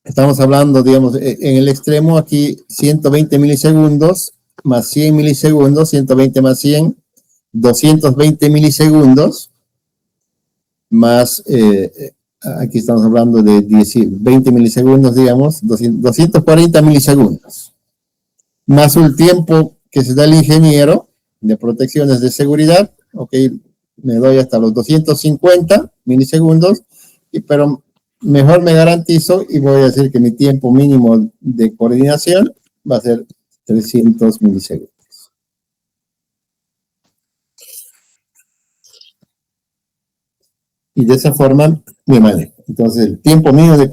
estamos hablando, digamos, en el extremo aquí, 120 milisegundos más 100 milisegundos, 120 más 100, 220 milisegundos, más, aquí estamos hablando de 20 milisegundos, digamos, 240 milisegundos, más el tiempo que se da el ingeniero de protecciones de seguridad, ok, me doy hasta los 250 milisegundos, pero mejor me garantizo y voy a decir que mi tiempo mínimo de coordinación va a ser 300 milisegundos. Y de esa forma me manejo. Entonces, el tiempo mínimo de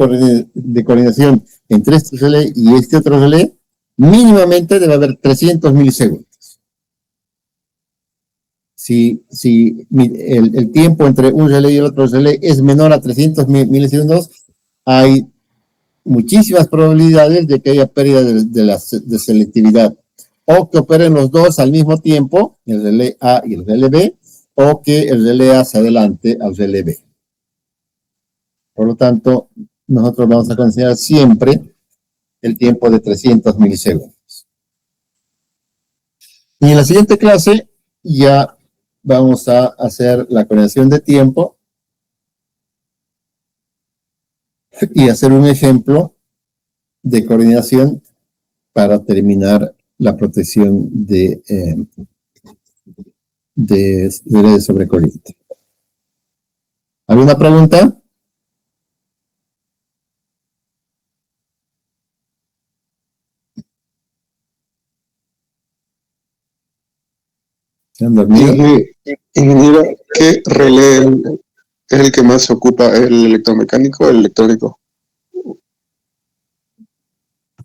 coordinación entre este relé y este otro relé, mínimamente debe haber 300 milisegundos. Si el tiempo entre un relé y el otro relé es menor a 300 milisegundos, hay muchísimas probabilidades de que haya pérdida de selectividad, o que operen los dos al mismo tiempo, el relé A y el relé B, o que el relé A se adelante al relé B. Por lo tanto, nosotros vamos a considerar siempre el tiempo de 300 milisegundos. Y en la siguiente clase ya vamos a hacer la coordinación de tiempo y hacer un ejemplo de coordinación para terminar la protección de redes sobre corriente. ¿Alguna pregunta? ¿Se han dormido? Ingeniero, ¿qué relé es el que más ocupa, el electromecánico o el electrónico?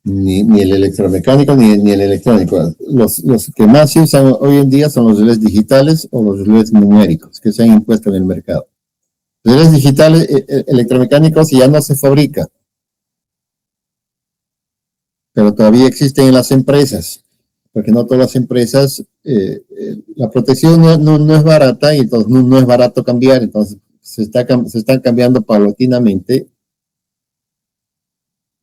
Ni el electromecánico ni el electrónico. Los que más se usan hoy en día son los relés digitales o los relés numéricos que se han impuesto en el mercado. Los relés digitales, electromecánicos ya no se fabrican, pero todavía existen en las empresas, porque no todas las empresas, la protección no es barata y entonces no es barato cambiar, entonces se están cambiando paulatinamente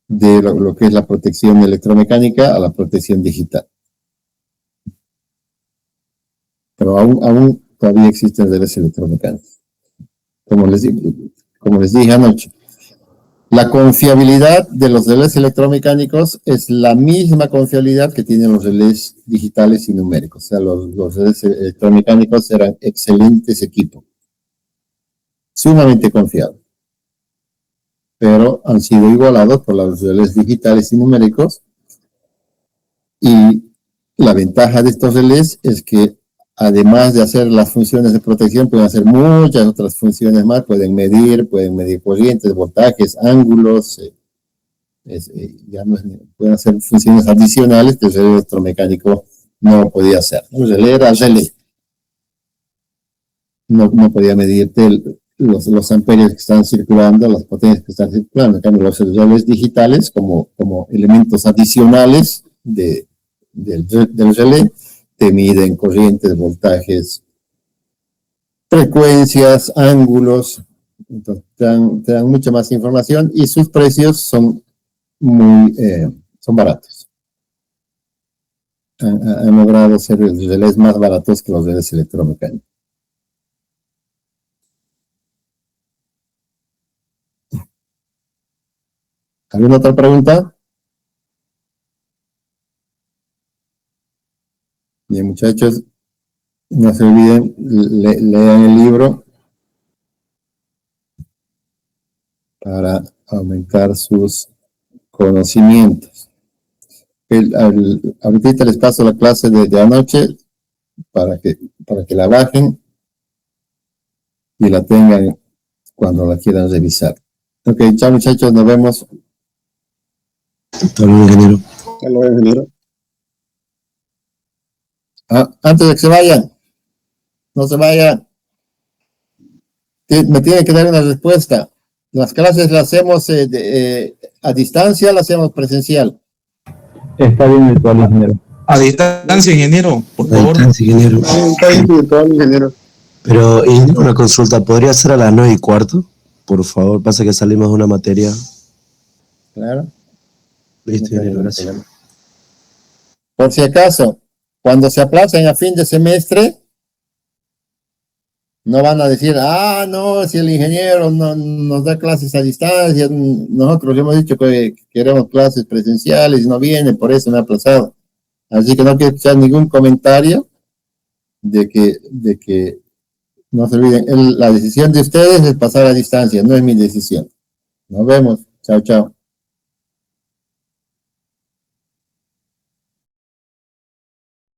de lo que es la protección electromecánica a la protección digital. Pero aún todavía existen relés electromecánicos. Como les dije anoche, la confiabilidad de los relés electromecánicos es la misma confiabilidad que tienen los relés digitales y numéricos. O sea, los relés electromecánicos eran excelentes equipos, sumamente confiables, pero han sido igualados por los relés digitales y numéricos. Y la ventaja de estos relés es que además de hacer las funciones de protección, pueden hacer muchas otras funciones más, pueden medir corrientes, voltajes, ángulos, pueden hacer funciones adicionales que el relé electromecánico no podía hacer. El relé era relé. No podía medirte los amperios que están circulando, las potencias que están circulando. En cambio, los relés digitales, como elementos adicionales del relé, te miden corrientes, voltajes, frecuencias, ángulos, entonces te dan mucha más información y sus precios son baratos. Han logrado ser los relés más baratos que los relés electromecánicos. ¿Alguna otra pregunta? Bien, muchachos, no se olviden, lean el libro para aumentar sus conocimientos. Ahorita les paso la clase de anoche para que la bajen y la tengan cuando la quieran revisar. Ok, chao muchachos, nos vemos. Hasta luego, ingeniero. Hasta luego, ingeniero. Antes de que se vayan, no se vayan. Me tienen que dar una respuesta. Las clases las hacemos a distancia, las hacemos presencial. Está bien virtual, ingeniero. A distancia, ingeniero, por favor. A distancia, ingeniero. Está bien virtual, ingeniero. Pero, ingeniero, una consulta. ¿Podría ser a las 9:15? Por favor, pasa que salimos de una materia. Claro. Listo, ingeniero, gracias. Por si acaso, cuando se aplacen a fin de semestre, no van a decir, no, si el ingeniero no nos da clases a distancia, nosotros hemos dicho que queremos clases presenciales y no viene, por eso me ha aplazado. Así que no quiero escuchar ningún comentario de que no se olviden, la decisión de ustedes es pasar a distancia, no es mi decisión. Nos vemos. Chao, chao.